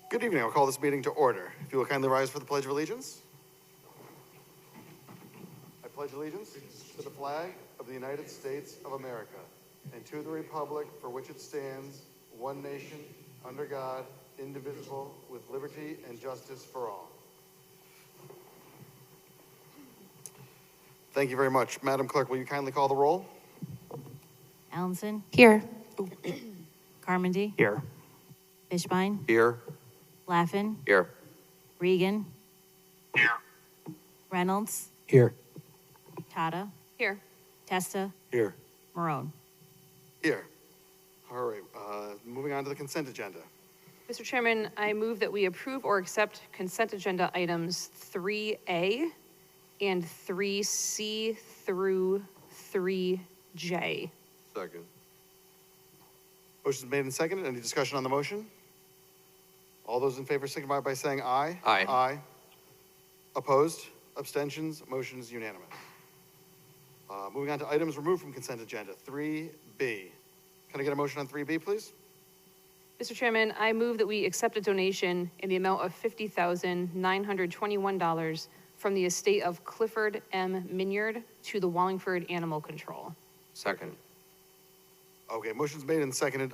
Good evening. I'll call this meeting to order. If you will kindly rise for the Pledge of Allegiance. I pledge allegiance to the flag of the United States of America and to the republic for which it stands, one nation, under God, indivisible, with liberty and justice for all. Thank you very much. Madam Clerk, will you kindly call the roll? Allenson? Here. Carmody? Here. Fishbein? Here. Laffin? Here. Regan? Here. Reynolds? Here. Tata? Here. Testa? Here. Marone? Here. All right, moving on to the consent agenda. Mr. Chairman, I move that we approve or accept consent agenda items 3A and 3C through 3J. Second. Motion's made and seconded. Any discussion on the motion? All those in favor signify by saying aye. Aye. Aye. Opposed? Abstentions? Motion is unanimous. Moving on to items removed from consent agenda, 3B. Can I get a motion on 3B, please? Mr. Chairman, I move that we accept a donation in the amount of $50,921 from the estate of Clifford M. Minyard to the Wallingford Animal Control. Second. Okay, motion's made and seconded.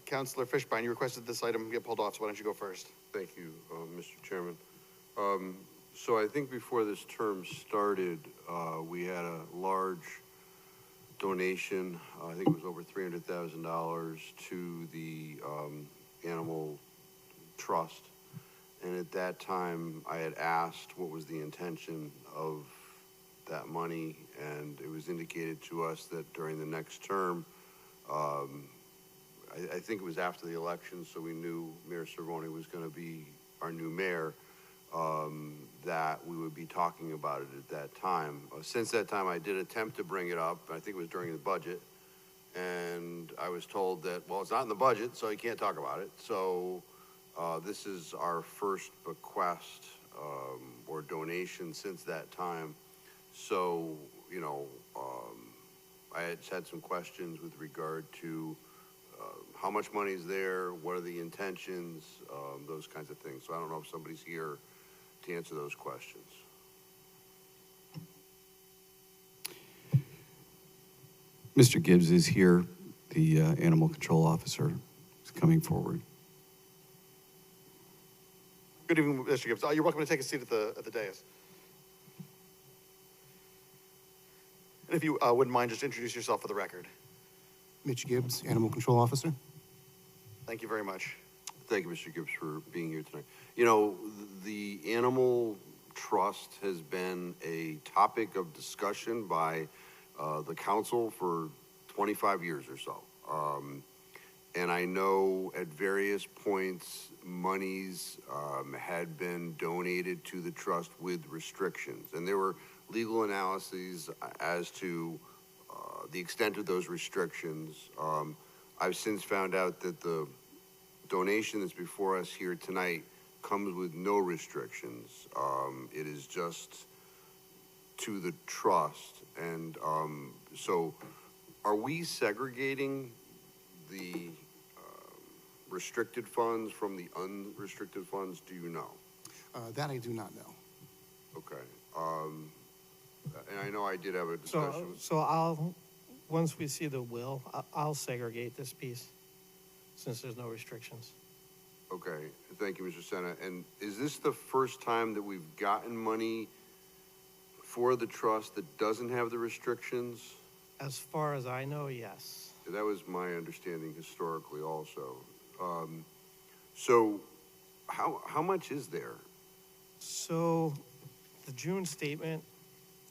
Councilor Fishbein, you requested this item get pulled off, so why don't you go first? Thank you, Mr. Chairman. So I think before this term started, we had a large donation, I think it was over $300,000 to the Animal Trust. And at that time, I had asked what was the intention of that money, and it was indicated to us that during the next term, I think it was after the election, so we knew Mayor Cervoni was going to be our new mayor, that we would be talking about it at that time. Since that time, I did attempt to bring it up. I think it was during the budget, and I was told that, well, it's not in the budget, so you can't talk about it. So this is our first bequest or donation since that time. So, you know, I had some questions with regard to how much money is there, what are the intentions, those kinds of things. So I don't know if somebody's here to answer those questions. Mr. Gibbs is here, the animal control officer is coming forward. Good evening, Mr. Gibbs. You're welcome to take a seat at the dais. And if you wouldn't mind, just introduce yourself for the record. Mitch Gibbs, Animal Control Officer. Thank you very much. Thank you, Mr. Gibbs, for being here tonight. You know, the Animal Trust has been a topic of discussion by the council for 25 years or so. And I know at various points, monies had been donated to the trust with restrictions. And there were legal analyses as to the extent of those restrictions. I've since found out that the donation that's before us here tonight comes with no restrictions. It is just to the trust. And so are we segregating the restricted funds from the unrestricted funds? Do you know? That I do not know. Okay. And I know I did have a discussion. So I'll, once we see the will, I'll segregate this piece since there's no restrictions. Okay, thank you, Mr. Senna. And is this the first time that we've gotten money for the trust that doesn't have the restrictions? As far as I know, yes. That was my understanding historically also. So how much is there? So the June statement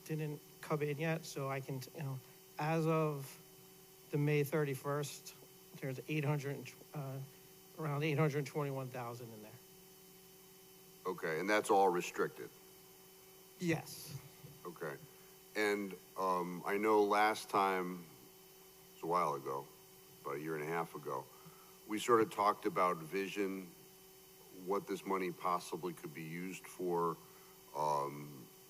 didn't come in yet, so I can, you know, as of the May 31st, there's around 821,000 in there. Okay, and that's all restricted? Yes. Okay. And I know last time, it was a while ago, about a year and a half ago, we sort of talked about vision, what this money possibly could be used for.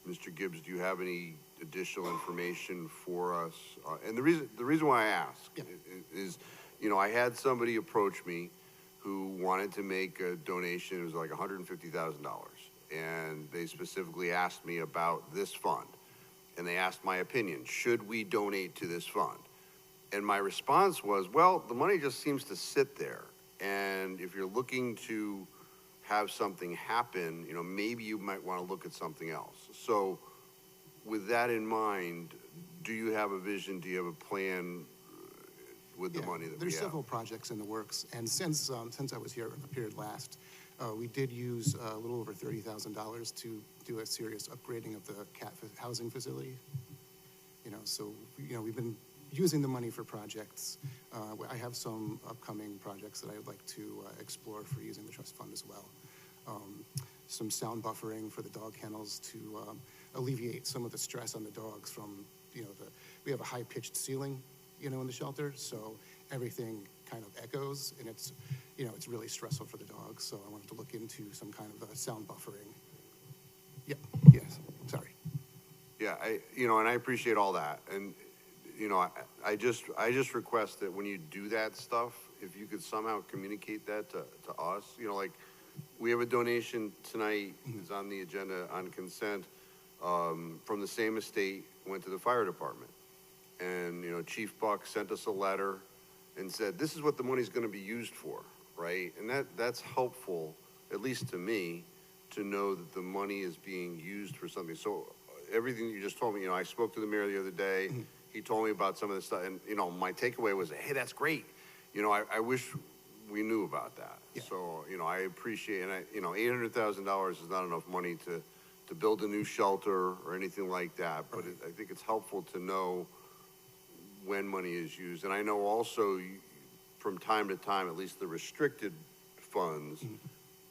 Mr. Gibbs, do you have any additional information for us? And the reason why I ask is, you know, I had somebody approach me who wanted to make a donation. It was like $150,000. And they specifically asked me about this fund. And they asked my opinion, should we donate to this fund? And my response was, well, the money just seems to sit there. And if you're looking to have something happen, you know, maybe you might want to look at something else. So with that in mind, do you have a vision? Do you have a plan with the money that we have? There's several projects in the works, and since I was here, appeared last, we did use a little over $30,000 to do a serious upgrading of the housing facility. You know, so, you know, we've been using the money for projects. I have some upcoming projects that I would like to explore for using the trust fund as well. Some sound buffering for the dog kennels to alleviate some of the stress on the dogs from, you know, we have a high-pitched ceiling, you know, in the shelter, so everything kind of echoes, and it's, you know, it's really stressful for the dogs, so I wanted to look into some kind of sound buffering. Yes, sorry. Yeah, and I appreciate all that. And, you know, I just request that when you do that stuff, if you could somehow communicate that to us, you know, like, we have a donation tonight, is on the agenda on consent, from the same estate, went to the fire department. And, you know, Chief Buck sent us a letter and said, this is what the money's gonna be used for, right? And that's helpful, at least to me, to know that the money is being used for something. So everything you just told me, you know, I spoke to the mayor the other day, he told me about some of this stuff, and, you know, my takeaway was, hey, that's great. You know, I wish we knew about that. Yeah. So, you know, I appreciate, and you know, $800,000 is not enough money to build a new shelter or anything like that, but I think it's helpful to know when money is used. And I know also, from time to time, at least the restricted funds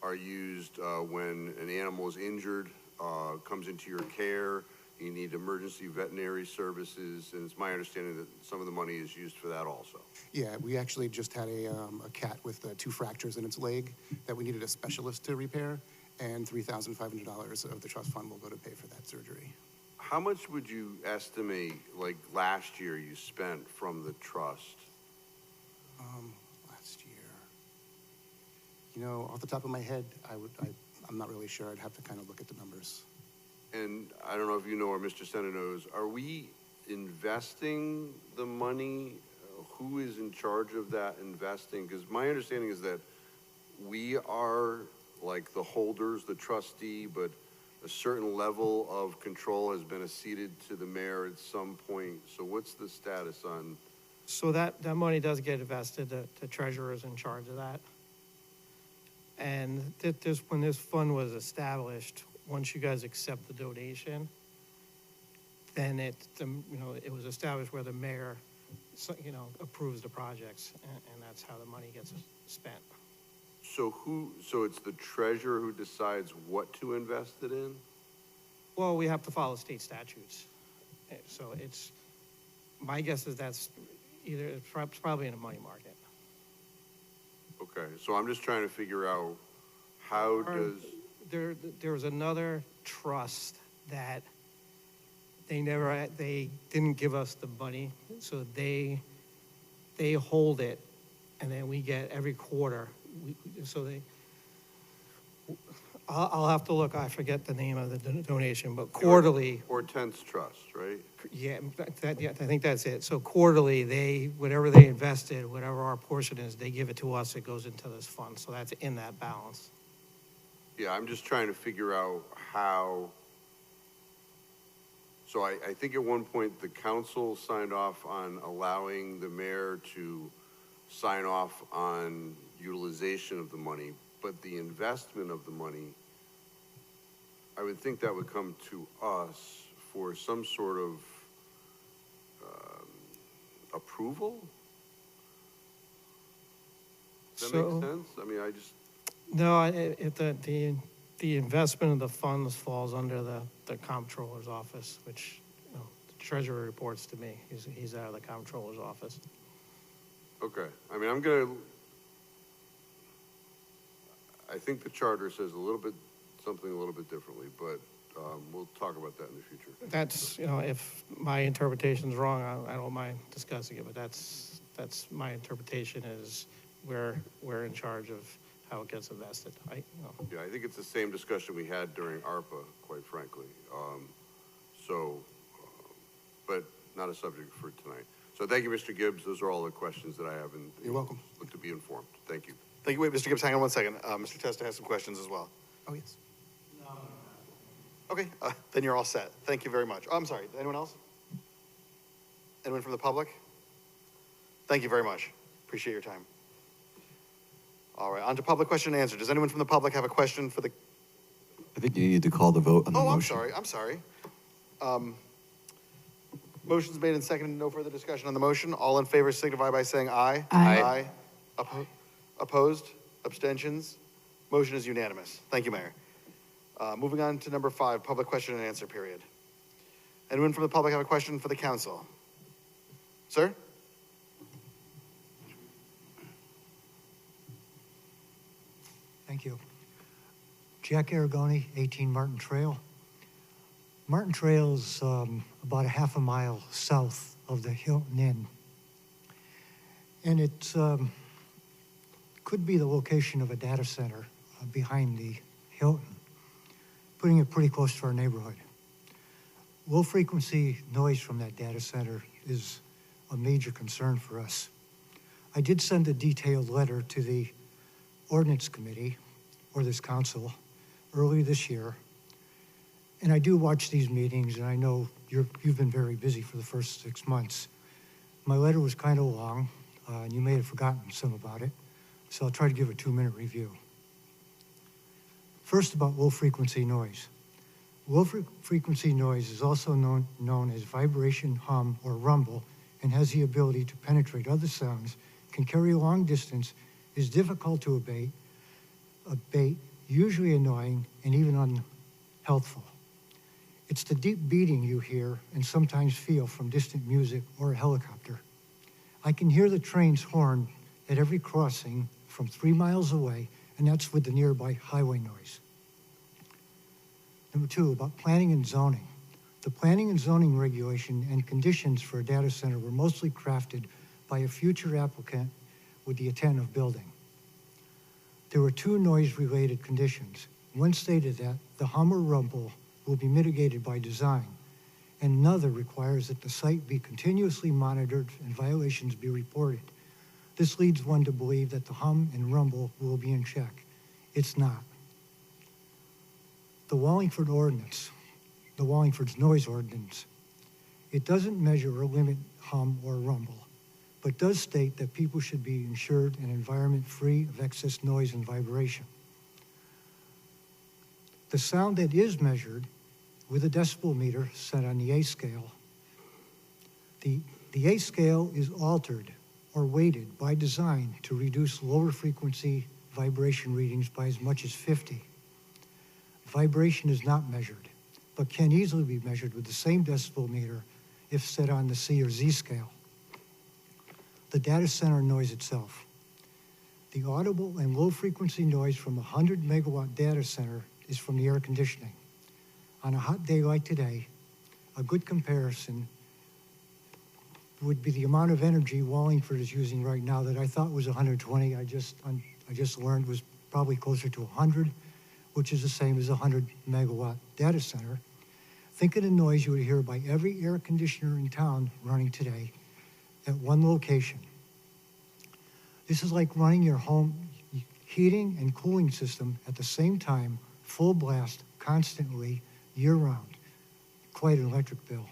are used when an animal is injured, comes into your care, you need emergency veterinary services, and it's my understanding that some of the money is used for that also. Yeah, we actually just had a cat with 2 fractures in its leg that we needed a specialist to repair, and $3,500 of the trust fund will go to pay for that surgery. How much would you estimate, like last year, you spent from the trust? Last year, you know, off the top of my head, I'm not really sure. I'd have to kind of look at the numbers. And I don't know if you know or Mr. Senna knows, are we investing the money? Who is in charge of that investing? Because my understanding is that we are like the holders, the trustee, but a certain level of control has been acceded to the mayor at some point. So what's the status on? So that money does get invested, the treasurer is in charge of that. And when this fund was established, once you guys accept the donation, then it was established where the mayor, you know, approves the projects, and that's how the money gets spent. So it's the treasurer who decides what to invest it in? Well, we have to follow state statutes. So my guess is that's it's probably in a money market. Okay, so I'm just trying to figure out how does... There was another trust that they didn't give us the money, so they hold it, and then we get every quarter. I'll have to look, I forget the name of the donation, but quarterly. Hortense Trust, right? Yeah, I think that's it. So quarterly, whatever they invested, whatever our portion is, they give it to us, it goes into this fund, so that's in that balance. Yeah, I'm just trying to figure out how, so I think at one point the council signed off on allowing the mayor to sign off on utilization of the money, but the investment of the money, I would think that would come to us for some sort of approval? Does that make sense? I mean, No, the investment of the funds falls under the comptroller's office, which, you know, the treasurer reports to me. He's out of the comptroller's office. Okay, I mean, I think the charter says something a little bit differently, but we'll talk about that in the future. That's, you know, if my interpretation's wrong, I don't mind discussing it, but that's my interpretation is we're in charge of how it gets invested. Yeah, I think it's the same discussion we had during ARPA, quite frankly. But not a subject for tonight. So thank you, Mr. Gibbs. Those are all the questions that I have, and You're welcome. look to be informed. Thank you. Thank you. Wait, Mr. Gibbs, hang on one second. Mr. Testa has some questions as well. Oh, yes. Okay, then you're all set. Thank you very much. Oh, I'm sorry, anyone else? Anyone from the public? Thank you very much. Appreciate your time. All right, on to public question and answer. Does anyone from the public have a question for the? I think you need to call the vote on the Oh, motion. I'm sorry. Motion's made and seconded. No further discussion on the motion. All in favor signify by saying aye. Aye. Opposed? Abstentions? Motion is unanimous. Thank you, Mayor. Moving on to number 5, public question and answer period. Anyone from the public have a question for the council? Sir? Thank you. Jack Aragoni, 18 Martin Trail. Martin Trail is about a half a mile south of the Hilton Inn. And it could be the location of a data center behind the Hilton, putting it pretty close to our neighborhood. Low frequency noise from that data center is a major concern for us. I did send a detailed letter to the ordinance committee, or this council, early this year. And I do watch these meetings, and I know you've been very busy for the first 6 months. My letter was kind of long, and you may have forgotten some about it, so I'll try to give a 2-minute review. First, about low-frequency noise. Low-frequency noise is also known as vibration, hum, or rumble, and has the ability to penetrate other sounds, can carry a long distance, is difficult to abate, usually annoying, and even unhealthful. It's the deep beating you hear and sometimes feel from distant music or a helicopter. I can hear the train's horn at every crossing from 3 miles away, and that's with the nearby highway noise. Number 2, about planning and zoning. The planning and zoning regulation and conditions for a data center were mostly crafted by a future applicant with the intent of building. There were 2 noise-related conditions. One stated that the hum or rumble will be mitigated by design, and another requires that the site be continuously monitored and violations be reported. This leads one to believe that the hum and rumble will be in check. It's not. The Wallingford ordinance, the Wallingford's noise ordinance, it doesn't measure or limit hum or rumble, but does state that people should be ensured an environment free of excess noise and vibration. The sound that is measured with a decibel meter set on the A scale, the A scale is altered or weighted by design to reduce lower frequency vibration readings by as much as 50. Vibration is not measured, but can easily be measured with the same decibel meter if set on the C or Z scale. The data center noise itself. The audible and low frequency noise from a 100 megawatt data center is from the air conditioning. On a hot day like today, a good comparison would be the amount of energy Wallingford is using right now that I thought was 120. I just learned was probably closer to 100, which is the same as a 100 megawatt data center. Think of the noise you would hear by every air conditioner in town running today at one location. This is like running your home heating and cooling system at the same time, full blast, constantly, year-round. Quite an electric bill.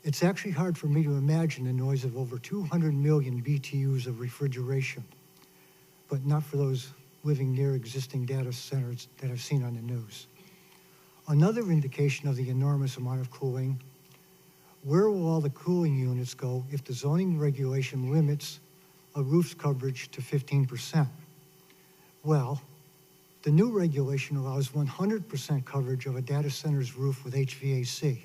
It's actually hard for me to imagine the noise of over 200 million BTUs of refrigeration, but not for those living near existing data centers that I've seen on the news. Another indication of the enormous amount of cooling, where will all the cooling units go if the zoning regulation limits a roof's coverage to 15%? Well, the new regulation allows 100% coverage of a data center's roof with HVAC.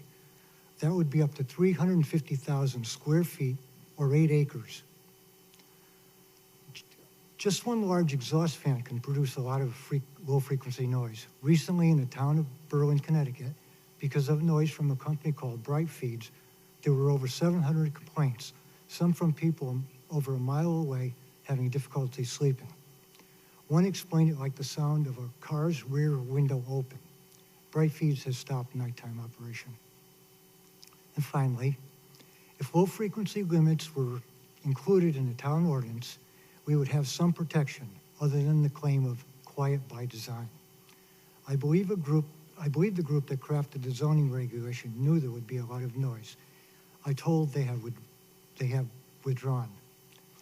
That would be up to 350,000 square feet or 8 acres. Just one large exhaust fan can produce a lot of low-frequency noise. Recently, in the town of Berlin, Connecticut, because of noise from a company called Bright Feeds, there were over 700 complaints, some from people over a mile away having difficulty sleeping. One explained it like the sound of a car's rear window open. Bright Feeds has stopped nighttime operation. And finally, if low-frequency limits were included in the town ordinance, we would have some protection other than the claim of quiet by design. I believe the group that crafted the zoning regulation knew there would be a lot of noise. I told they have withdrawn.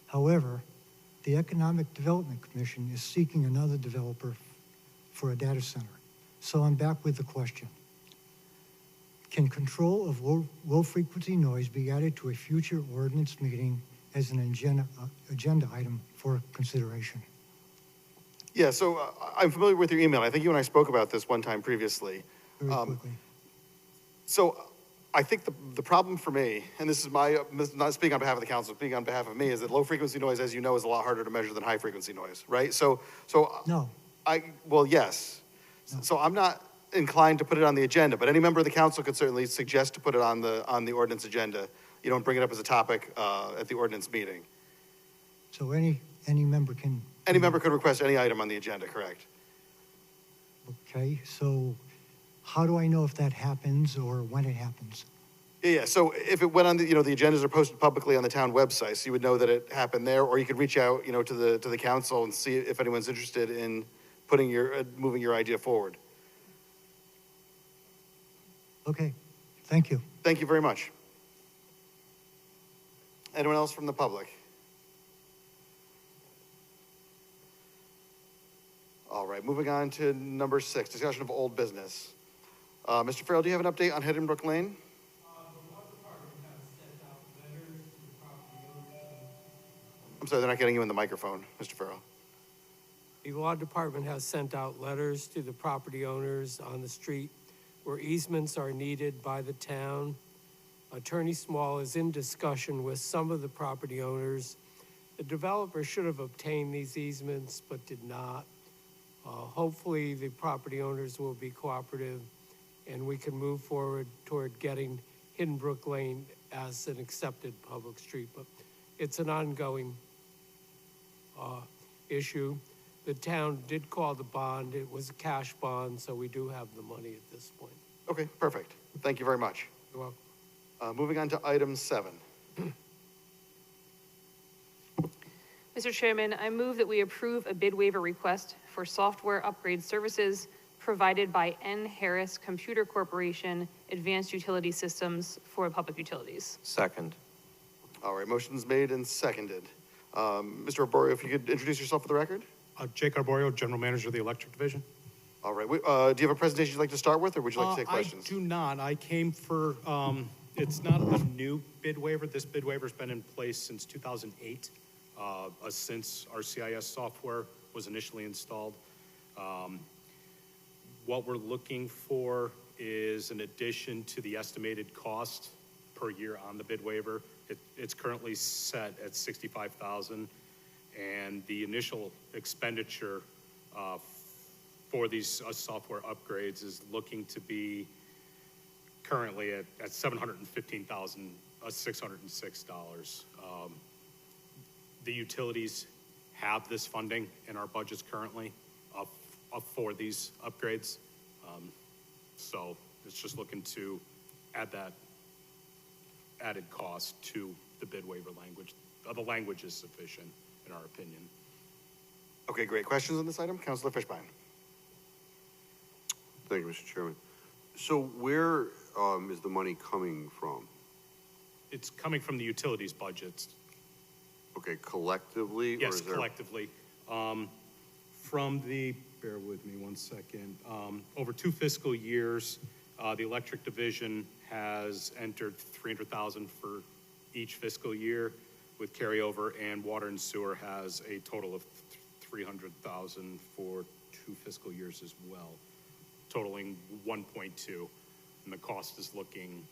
However, the Economic Development Commission is seeking another developer for a data center. So I'm back with the question. Can control of low-frequency noise be added to a future ordinance meeting as an agenda item for consideration? Yeah, so I'm familiar with your email. I think you and I spoke about this one time previously. Very quickly. So I think the problem for me, and this is not speaking on behalf of the council, speaking on behalf of me, is that low frequency noise, as you know, is a lot harder to measure than high frequency noise, right? No. Well, yes. No. So I'm not inclined to put it on the agenda, but any member of the council could certainly suggest to put it on the ordinance agenda. You don't bring it up as a topic at the ordinance meeting. So any member can. Any member could request any item on the agenda, correct? Okay, so how do I know if that happens or when it happens? Yeah, so if it went on the agendas are posted publicly on the town website, so you would know that it happened there, or you could reach out, to the council and see if anyone's interested in moving your idea forward. Okay, thank you. Thank you very much. Anyone else from the public? All right, moving on to number 6, discussion of old business. Mr. Farrell, do you have an update on Hiddenbrook Lane? I'm sorry, they're not getting you in the microphone, Mr. Farrell. The law department has sent out letters to the property owners on the street where easements are needed by the town. Attorney Small is in discussion with some of the property owners. The developer should have obtained these easements, but did not. Hopefully, the property owners will be cooperative and we can move forward toward getting Hiddenbrook Lane as an accepted public street. But it's an ongoing issue. The town did call the bond. It was a cash bond, so we do have the money at this point. Okay, perfect. Thank you very much. You're welcome. Moving on to item 7. Mr. Chairman, I move that we approve a bid waiver request for software upgrade services provided by N. Harris Computer Corporation, Advanced Utility Systems for Public Utilities. Second. All right, motion's made and seconded. Mr. Arborio, if you could introduce yourself for the record? Jake Arborio, General Manager of the Electric Division. All right, do you have a presentation you'd like to start with, or would you like to take questions? I do not. I came for, it's not a new bid waiver. This bid waiver's been in place since 2008, since our CIS software was initially installed. What we're looking for is an addition to the estimated cost per year on the bid waiver. It's currently set at $65,000, and the initial expenditure for these software upgrades is looking to be currently at $715,606. The utilities have this funding in our budgets currently for these upgrades. So it's just looking to add that added cost to the bid waiver language. The language is sufficient, in our opinion. Okay, great. Questions on this item? Councilor Fishbein. Thank you, Mr. Chairman. So where is the money coming from? It's coming from the utilities budgets. Okay, collectively? Yes, or is there... collectively. From the, bear with me one second, over 2 fiscal years, the electric division has entered $300,000 for each fiscal year with carryover, and water and sewer has a total of $300,000 for 2 fiscal years as well, totaling 1.2, and the cost is looking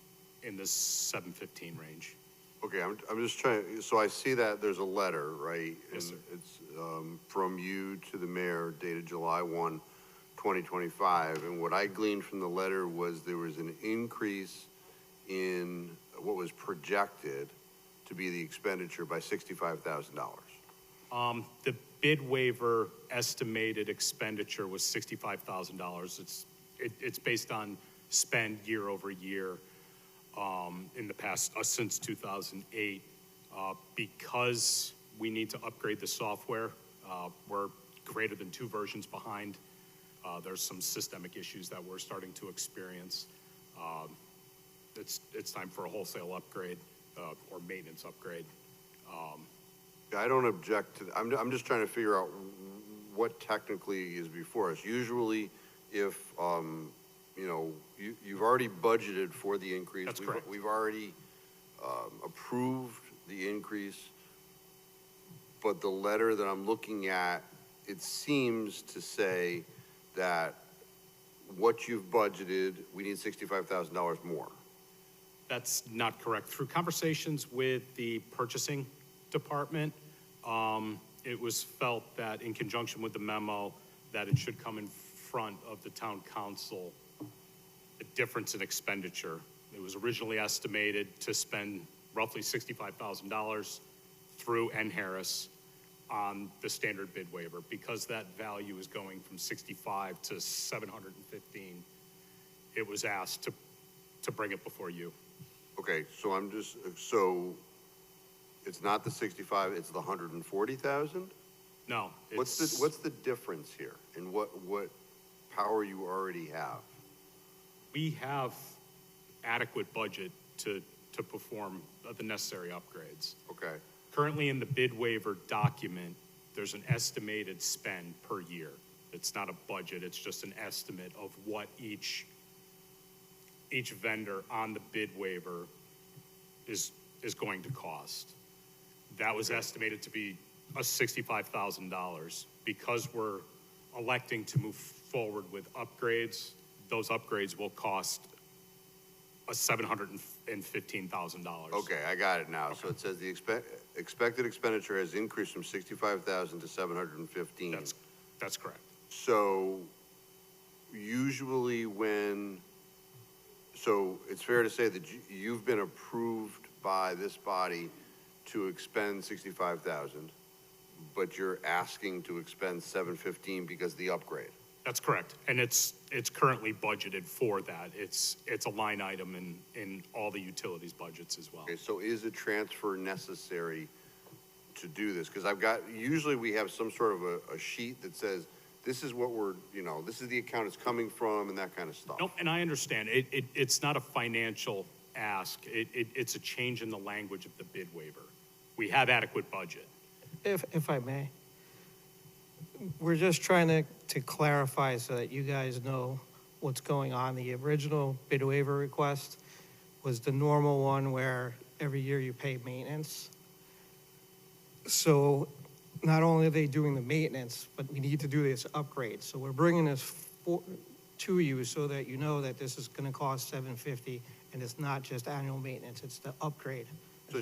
in the 715 range. Okay, I'm just trying, so I see that there's a letter, right? Yes, sir. And it's from you to the mayor dated July 1, 2025. And what I gleaned from the letter was there was an increase in what was projected to be the expenditure by $65,000. The bid waiver estimated expenditure was $65,000. It's based on spend year over year in the past, since 2008. Because we need to upgrade the software, we're greater than 2 versions behind. There's some systemic issues that we're starting to experience. It's time for a wholesale upgrade or maintenance upgrade. I don't object to, I'm just trying to figure out what technically is before us. Usually, if, you know, you've already budgeted for the increase. That's correct. We've already approved the increase, but the letter that I'm looking at, it seems to say that what you've budgeted, we need $65,000 more. That's not correct. Through conversations with the purchasing department, it was felt that in conjunction with the memo, that it should come in front of the town council, the difference in expenditure. It was originally estimated to spend roughly $65,000 through N. Harris on the standard bid waiver. Because that value is going from 65 to 715, it was asked to bring it before you. Okay, so so it's not the 65, it's the 140,000? No. What's the difference here and what power you already have? We have adequate budget to perform the necessary upgrades. Okay. Currently in the bid waiver document, there's an estimated spend per year. It's not a budget, it's just an estimate of what each vendor on the bid waiver is going to cost. That was estimated to be $65,000. Because we're electing to move forward with upgrades, those upgrades will cost $715,000. Okay, I got it now. Okay. So it says the expected expenditure has increased from 65,000 to 715. That's correct. So usually so it's fair to say that you've been approved by this body to expend 65,000, but you're asking to expend 715 because of the upgrade. That's correct, and it's currently budgeted for that. It's a line item in all the utilities budgets as well. Okay, so is a transfer necessary to do this? Because usually we have some sort of a sheet that says, this is what this is the account it's coming from and that kind of stuff. Nope, and I understand. It's not a financial ask. It's a change in the language of the bid waiver. We have adequate budget. If I may, we're just trying to clarify so that you guys know what's going on. The original bid waiver request was the normal one where every year you pay maintenance. So not only are they doing the maintenance, but we need to do this upgrade. So we're bringing this to you so that you know that this is going to cost $750, and it's not just annual maintenance; it's the upgrade. So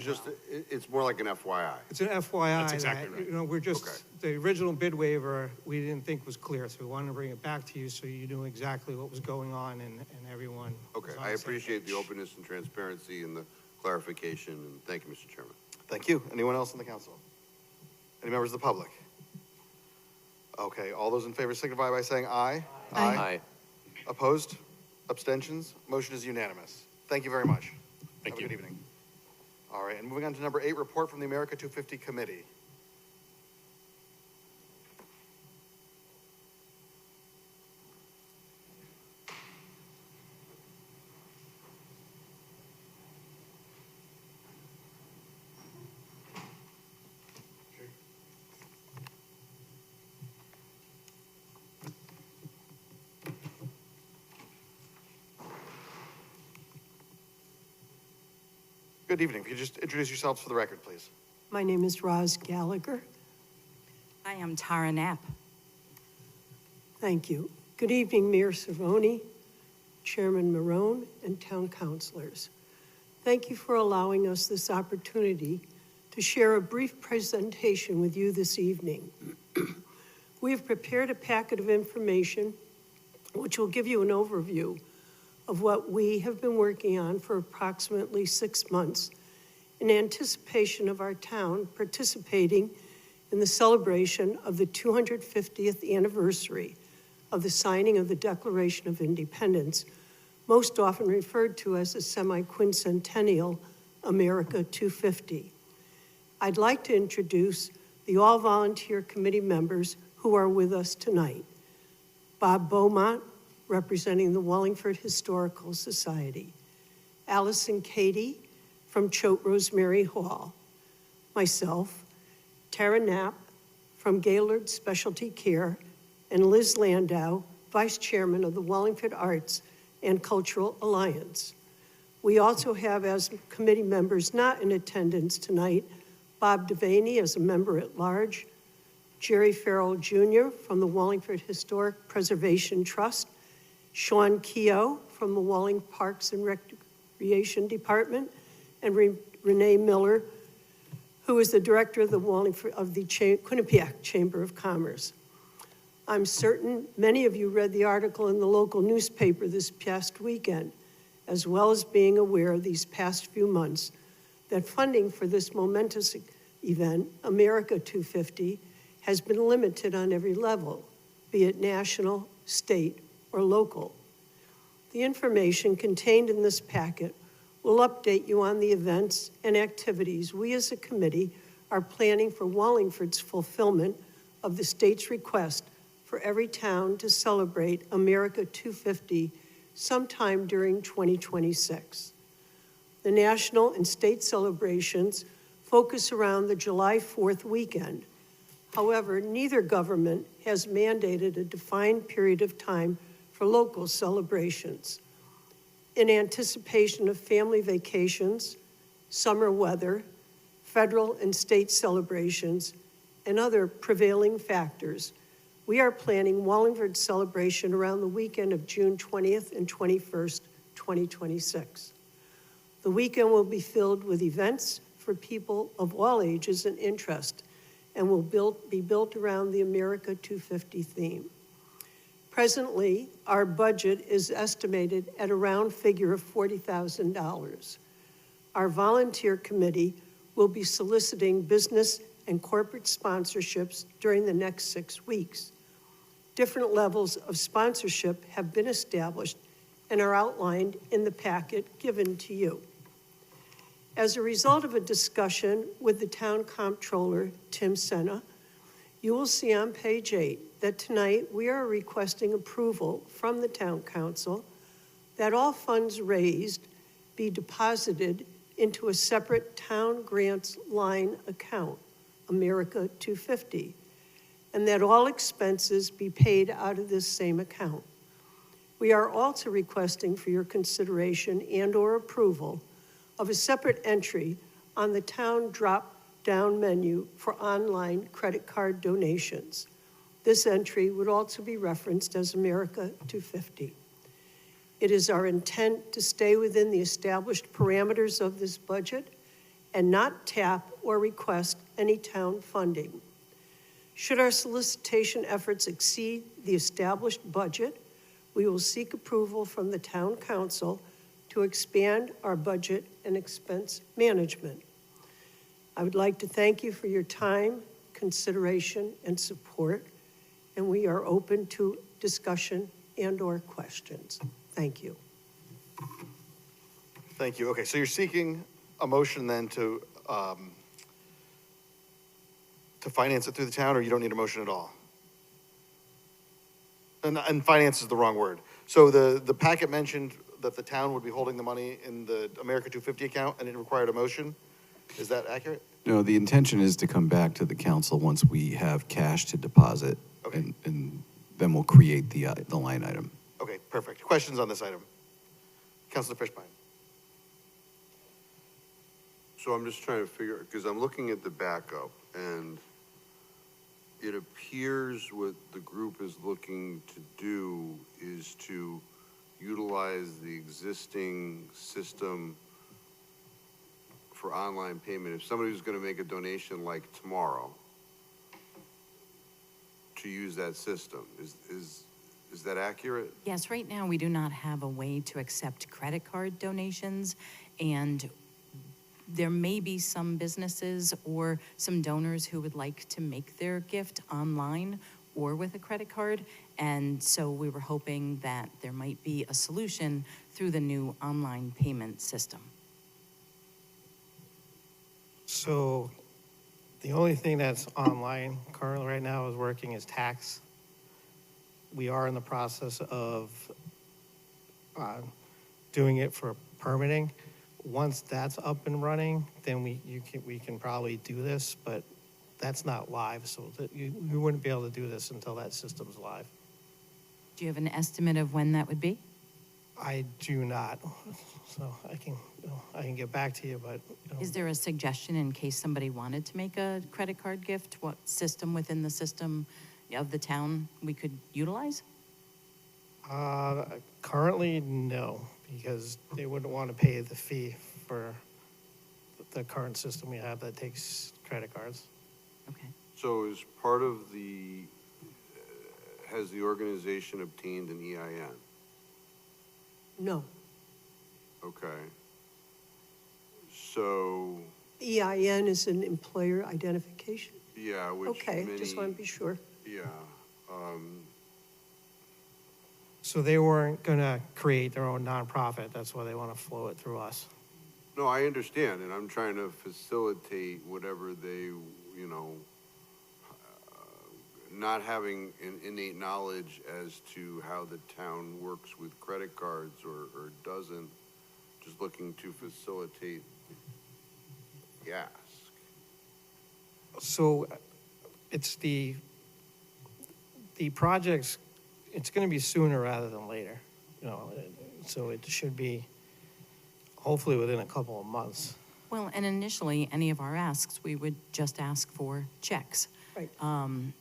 it's more like an FYI. It's an FYI. That's exactly right. We're just the original bid waiver we didn't think was clear, so we wanted to bring it back to you so you knew exactly what was going on and everyone. Okay, I appreciate the openness and transparency and the clarification, and thank you, Mr. Chairman. Thank you. Anyone else in the council? Any members of the public? Okay, all those in favor signify by saying aye. Aye. Aye. Opposed? Abstentions? Motion is unanimous. Thank you very much. Thank you. Have a good evening. All right, and moving on to number 8, report from the America 250 Committee. Good evening. If you could just introduce yourselves for the record, please. My name is Roz Gallagher. I am Tara Knapp. Thank you. Good evening, Mayor Cervoni, Chairman Marone, and town councilors. Thank you for allowing us this opportunity to share a brief presentation with you this evening. We have prepared a packet of information which will give you an overview of what we have been working on for approximately 6 months in anticipation of our town participating in the celebration of the 250th anniversary of the signing of the Declaration of Independence, most often referred to as the semi-quincentennial America 250. I'd like to introduce the all-volunteer committee members who are with us tonight. Bob Beaumont, representing the Wallingford Historical Society. Allison Cady from Choate Rosemary Hall. Myself, Tara Knapp from Gaylord Specialty Care, and Liz Landau, Vice Chairman of the Wallingford Arts and Cultural Alliance. We also have as committee members not in attendance tonight, Bob Devaney as a member at large, Jerry Farrell Jr. from the Wallingford Historic Preservation Trust, Sean Keogh from the Wallingford Parks and Recreation Department, and Renee Miller, who is the director of the Quinnipiac Chamber of Commerce. I'm certain many of you read the article in the local newspaper this past weekend, as well as being aware these past few months that funding for this momentous event, America 250, has been limited on every level, be it national, state, or local. The information contained in this packet will update you on the events and activities we as a committee are planning for Wallingford's fulfillment of the state's request for every town to celebrate America 250 sometime during 2026. The national and state celebrations focus around the July 4th weekend. However, neither government has mandated a defined period of time for local celebrations. In anticipation of family vacations, summer weather, federal and state celebrations, and other prevailing factors, we are planning Wallingford celebration around the weekend of June 20th and 21st, 2026. The weekend will be filled with events for people of all ages and interest, and will be built around the America 250 theme. Presently, our budget is estimated at a round figure of $40,000. Our volunteer committee will be soliciting business and corporate sponsorships during the next 6 weeks. Different levels of sponsorship have been established and are outlined in the packet given to you. As a result of a discussion with the town comptroller, Tim Senna, you will see on page 8 that tonight we are requesting approval from the town council that all funds raised be deposited into a separate town grants line account, America 250, and that all expenses be paid out of this same account. We are also requesting for your consideration and/or approval of a separate entry on the town drop-down menu for online credit card donations. This entry would also be referenced as America 250. It is our intent to stay within the established parameters of this budget and not tap or request any town funding. Should our solicitation efforts exceed the established budget, we will seek approval from the town council to expand our budget and expense management. I would like to thank you for your time, consideration, and support, and we are open to discussion and/or questions. Thank you. Thank you. Okay, so you're seeking a motion then to finance it through the town, or you don't need a motion at all? And finance is the wrong word. So the packet mentioned that the town would be holding the money in the America 250 account and it required a motion. Is that accurate? No, the intention is to come back to the council once we have cash to deposit. Okay. And then we'll create the line item. Okay, perfect. Questions on this item? Councilor Fishbein. So I'm just trying to figure, because I'm looking at the backup, and it appears what the group is looking to do is to utilize the existing system for online payment. If somebody was going to make a donation like tomorrow, to use that system, is that accurate? Yes, right now we do not have a way to accept credit card donations, and there may be some businesses or some donors who would like to make their gift online or with a credit card. And so we were hoping that there might be a solution through the new online payment system. So the only thing that's online currently right now is working is tax. We are in the process of doing it for permitting. Once that's up and running, then we can probably do this, but that's not live, so that you wouldn't be able to do this until that system's live. Do you have an estimate of when that would be? I do not, so I can get back to you, but. Is there a suggestion in case somebody wanted to make a credit card gift, what system within the system of the town we could utilize? Currently, no, because they wouldn't want to pay the fee for the current system we have that takes credit cards. Okay. So as part of has the organization obtained an EIN? No. Okay. So, EIN is an employer identification? yeah, which Okay, just want to be sure. Yeah, So they weren't gonna create their own nonprofit, that's why they want to flow it through us. no, I understand, and I'm trying to facilitate whatever they, you know, not having an innate knowledge as to how the town works with credit cards or doesn't, just looking to facilitate the ask. So it's the projects, it's gonna be sooner rather than later, you know, so it should be hopefully within a couple of months. Well, and initially, any of our asks, we would just ask for checks. Right.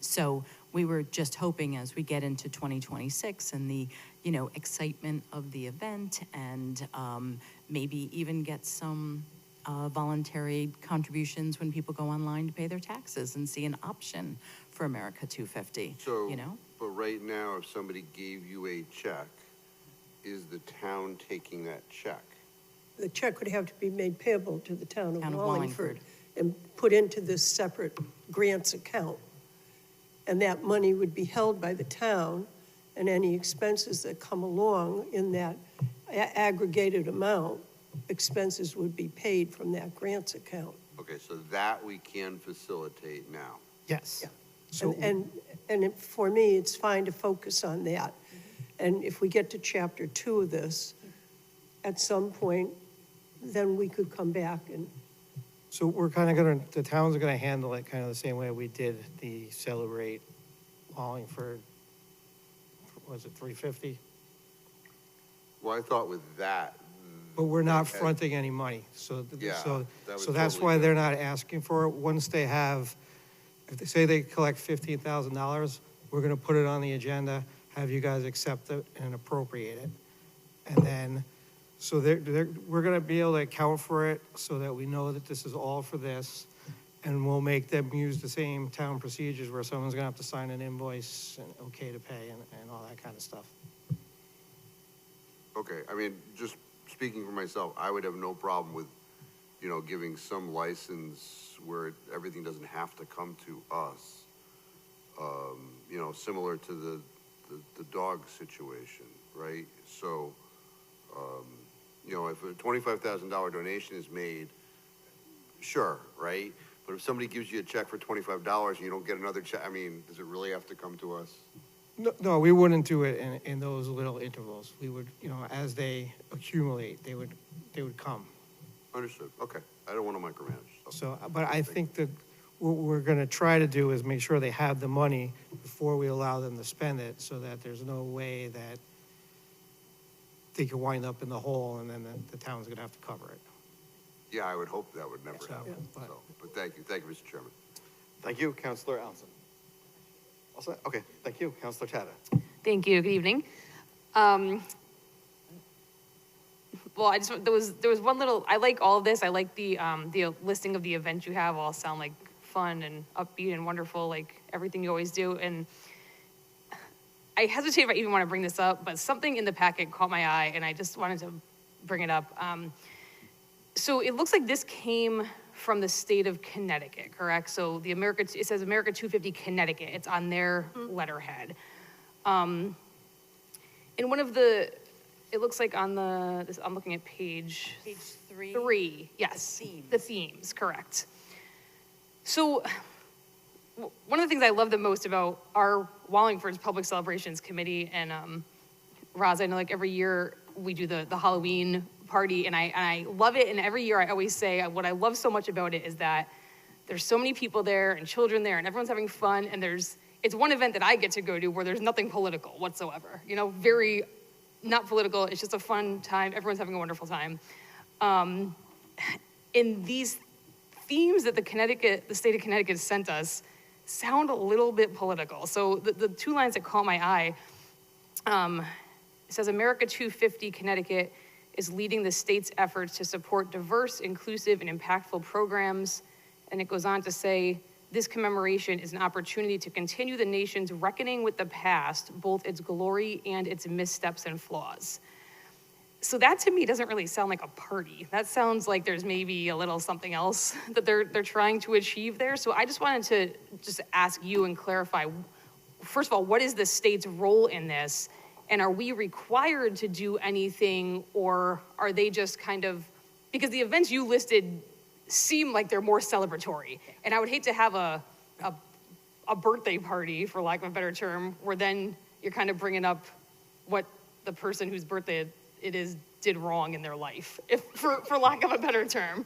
So we were just hoping as we get into 2026 and the, you know, excitement of the event and maybe even get some voluntary contributions when people go online to pay their taxes and see an option for America 250, So, you know? but right now, if somebody gave you a check, is the town taking that check? The check would have to be made payable to the town of Town of Wallingford Wallingford. and put into this separate grants account. And that money would be held by the town, and any expenses that come along in that aggregated amount, expenses would be paid from that grants account. Okay, so that we can facilitate now. Yes. Yeah. So, For me, it's fine to focus on that. And if we get to chapter 2 of this, at some point, then we could come back and, so we're the town's gonna handle it kind of the same way we did the Celebrate Wallingford, was it 350? Well, I thought with that. But we're not Okay. fronting any money, so, Yeah, so, that was so that's totally why they're different. not asking for it. Once they have, if they say they collect $15,000, we're gonna put it on the agenda, have you guys accept it and appropriate it. And then, so we're gonna be able to account for it so that we know that this is all for this. And we'll make them use the same town procedures where someone's gonna have to sign an invoice and okay to pay and all that kind of stuff. Okay, I mean, just speaking for myself, I would have no problem with, you know, giving some license where everything doesn't have to come to us. You know, similar to the dog situation, right? So, you know, if a $25,000 donation is made, sure, right? But if somebody gives you a check for $25 and you don't get another check, I mean, does it really have to come to us? No, we wouldn't do it in those little intervals. We would, you know, as they accumulate, they would come. Understood, okay. I don't want to micromanage. So, but I think that what we're gonna try to do is make sure they have the money before we allow them to spend it, so that there's no way that they could wind up in the hole and then the town's gonna have to cover it. Yeah, I would hope that would never So, happen, but- so, but thank you, Mr. Chairman. Thank you, Councilor Allen. Also, okay, thank you, Councilor Tata. Thank you, good evening. Well, there was one little, I like all of this, I like the listing of the events you have, all sound like fun and upbeat and wonderful, like everything you always do, and I hesitate if I even want to bring this up, but something in the packet caught my eye, and I just wanted to bring it up. So it looks like this came from the state of Connecticut, correct? So it says America 250 Connecticut. It's on their letterhead. And one of it looks like on I'm looking at page three, yes. The themes, correct. So one of the things I love the most about our Wallingford's Public Celebrations Committee, and Roz, I know like every year we do the Halloween party, and I love it, and every year I always say what I love so much about it is that there's so many people there and children there and everyone's having fun, and it's one event that I get to go to where there's nothing political whatsoever, very not political, it's just a fun time, everyone's having a wonderful time. In these themes that the state of Connecticut sent us sound a little bit political. So the two lines that caught my eye, it says America 250 Connecticut is leading the state's efforts to support diverse, inclusive, and impactful programs. And it goes on to say, this commemoration is an opportunity to continue the nation's reckoning with the past, both its glory and its missteps and flaws. So that to me doesn't really sound like a party. That sounds like there's maybe a little something else that they're trying to achieve there. So I just wanted to just ask you and clarify, first of all, what is the state's role in this? And are we required to do anything, or are they just kind of, because the events you listed seem like they're more celebratory. And I would hate to have a birthday party, for lack of a better term, where then you're kind of bringing up what the person whose birthday it is did wrong in their life, for lack of a better term.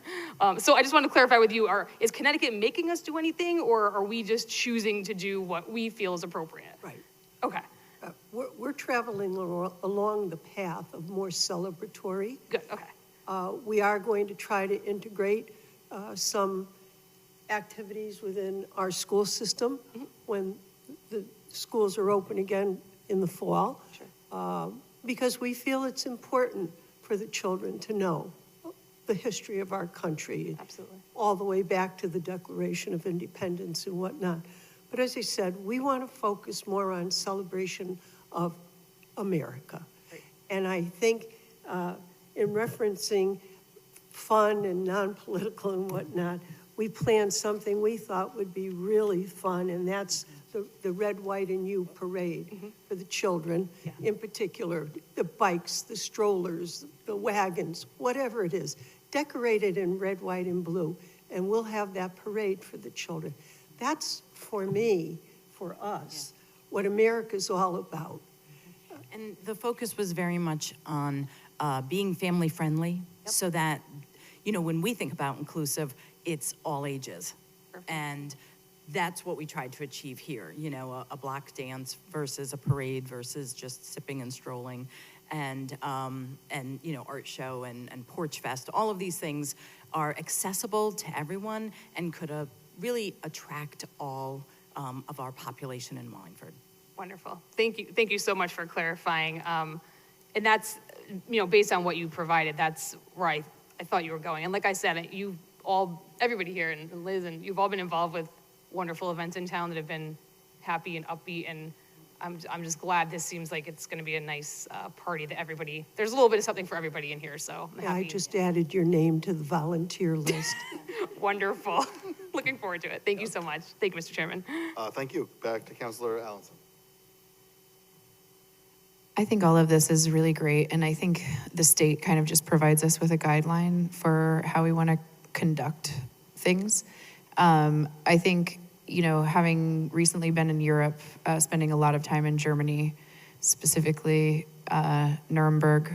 So I just want to clarify with you, is Connecticut making us do anything, or are we just choosing to do what we feel is appropriate? Right. Okay. We're traveling along the path of more celebratory. Good, okay. We are going to try to integrate some activities within our school system when the schools are open again in the fall. Sure. Because we feel it's important for the children to know the history of our country. Absolutely. All the way back to the Declaration of Independence and whatnot. But as I said, we want to focus more on celebration of America. Right. And I think in referencing fun and non-political and whatnot, we planned something we thought would be really fun, and that's the Red, White, and You parade for the children, in particular, the bikes, the strollers, the wagons, whatever it is, decorated in red, white, and blue, and we'll have that parade for the children. That's, for me, for us, what America's all about. And the focus was very much on being family friendly, so that, when we think about inclusive, it's all ages. Perfect. And that's what we tried to achieve here, a block dance versus a parade versus just sipping and strolling, and art show and porch fest. All of these things are accessible to everyone and could really attract all of our population in Wallingford. Wonderful. Thank you so much for clarifying. And that's, based on what you provided, that's where I thought you were going. And like I said, everybody here, and Liz, and you've all been involved with wonderful events in town that have been happy and upbeat, and I'm just glad this seems like it's going to be a nice party that there's a little bit of something for everybody in here, so I'm happy. I just added your name to the volunteer list. Wonderful. Looking forward to it. Thank you so much. Thank you, Mr. Chairman. Thank you. Back to Councilor Allenson. I think all of this is really great, and I think the state kind of just provides us with a guideline for how we want to conduct things. I think, having recently been in Europe, spending a lot of time in Germany, specifically Nuremberg,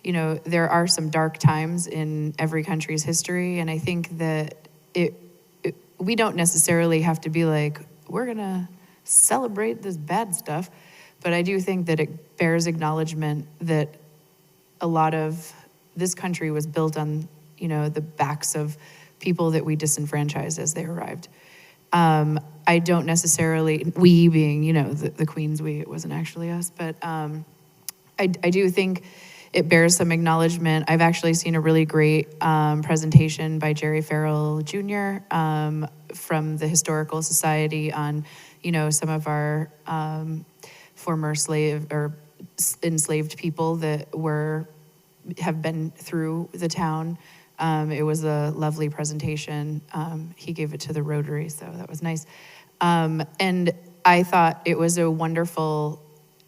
there are some dark times in every country's history, and I think that we don't necessarily have to be like, we're going to celebrate this bad stuff, but I do think that it bears acknowledgement that a lot of this country was built on, the backs of people that we disenfranchised as they arrived. I don't necessarily, we being, the Queens, it wasn't actually us, but I do think it bears some acknowledgement. I've actually seen a really great presentation by Jerry Farrell Jr. From the Historical Society on, some of our former enslaved people that have been through the town. It was a lovely presentation. He gave it to the Rotary, so that was nice. And I thought it was a wonderful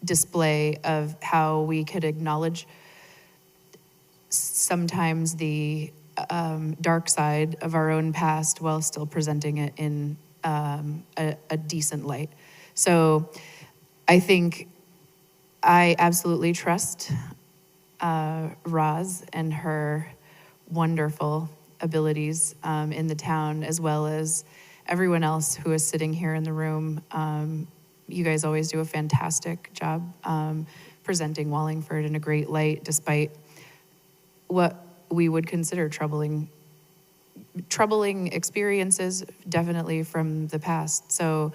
display of how we could acknowledge sometimes the dark side of our own past while still presenting it in a decent light. So I think I absolutely trust Roz and her wonderful abilities in the town, as well as everyone else who is sitting here in the room. You guys always do a fantastic job presenting Wallingford in a great light, despite what we would consider troubling experiences, definitely from the past. So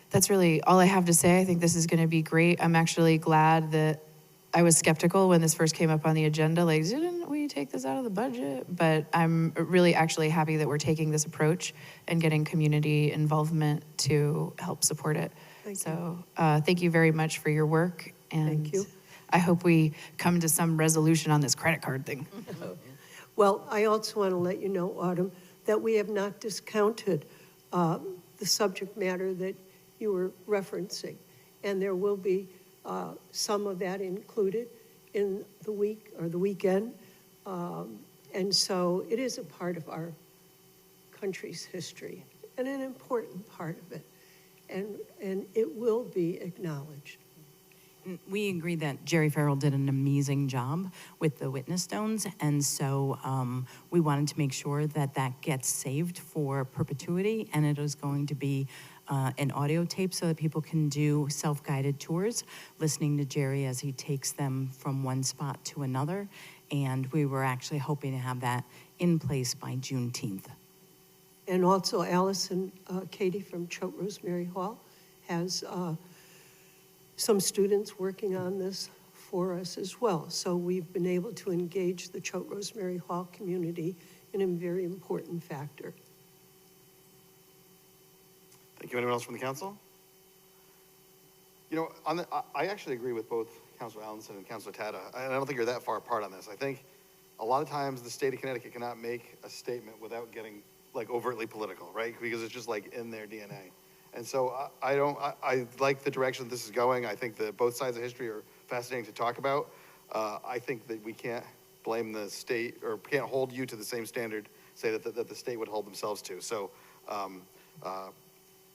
that's really all I have to say. I think this is going to be great. I'm actually glad that I was skeptical when this first came up on the agenda, like, didn't we take this out of the budget? But I'm really actually happy that we're taking this approach and getting community involvement to help support it. So thank you very much for your work. And Thank you. I hope we come to some resolution on this credit card thing. Well, I also want to let you know, Autumn, that we have not discounted the subject matter that you were referencing. And there will be some of that included in the week or the weekend. And so it is a part of our country's history and an important part of it. And it will be acknowledged. We agree that Jerry Farrell did an amazing job with the witness stones, and so we wanted to make sure that that gets saved for perpetuity, and it is going to be an audio tape so that people can do self-guided tours, listening to Jerry as he takes them from one spot to another, and we were actually hoping to have that in place by Juneteenth. And also Allison Katie from Schott Rosemary Hall has some students working on this for us as well. So we've been able to engage the Schott Rosemary Hall community in a very important factor. Thank you. Anyone else from the council? You know, I actually agree with both Councilor Allenson and Councilor Tata. I don't think you're that far apart on this. I think a lot of times the state of Connecticut cannot make a statement without getting like overtly political, right? Because it's just like in their DNA. And so I like the direction this is going. I think that both sides of history are fascinating to talk about. I think that we can't blame the state or can't hold you to the same standard, say that the state would hold themselves to. So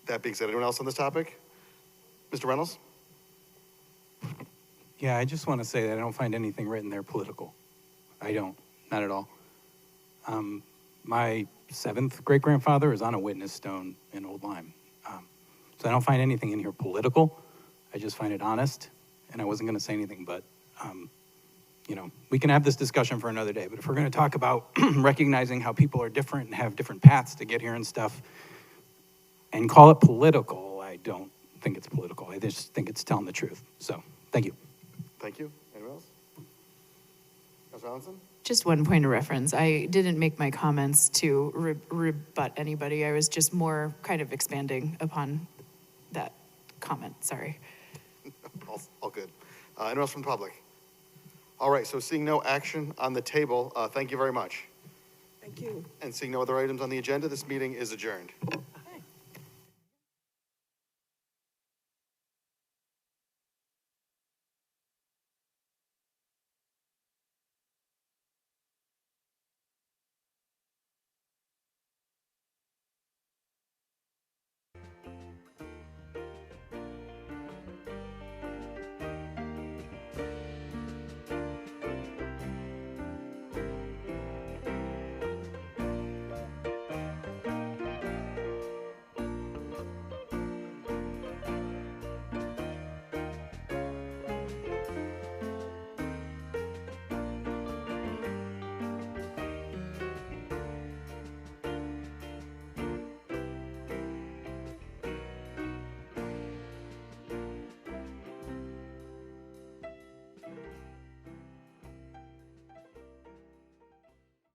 that being said, anyone else on this topic? Mr. Reynolds? Yeah, I just want to say that I don't find anything written there political. I don't, not at all. My seventh great-grandfather is on a witness stone in Old Lyme. So I don't find anything in here political. I just find it honest, and I wasn't going to say anything, but, you know, we can have this discussion for another day, but if we're going to talk about recognizing how people are different and have different paths to get here and stuff, and call it political, I don't think it's political. I just think it's telling the truth. So, thank you. Thank you. Anyone else? Councilor Allenson? Just one point of reference. I didn't make my comments to rebut anybody. I was just more kind of expanding upon that comment. Sorry. All good. Anyone else from the public? All right, so seeing no action on the table, thank you very much. Thank you. And seeing no other items on the agenda, this meeting is adjourned.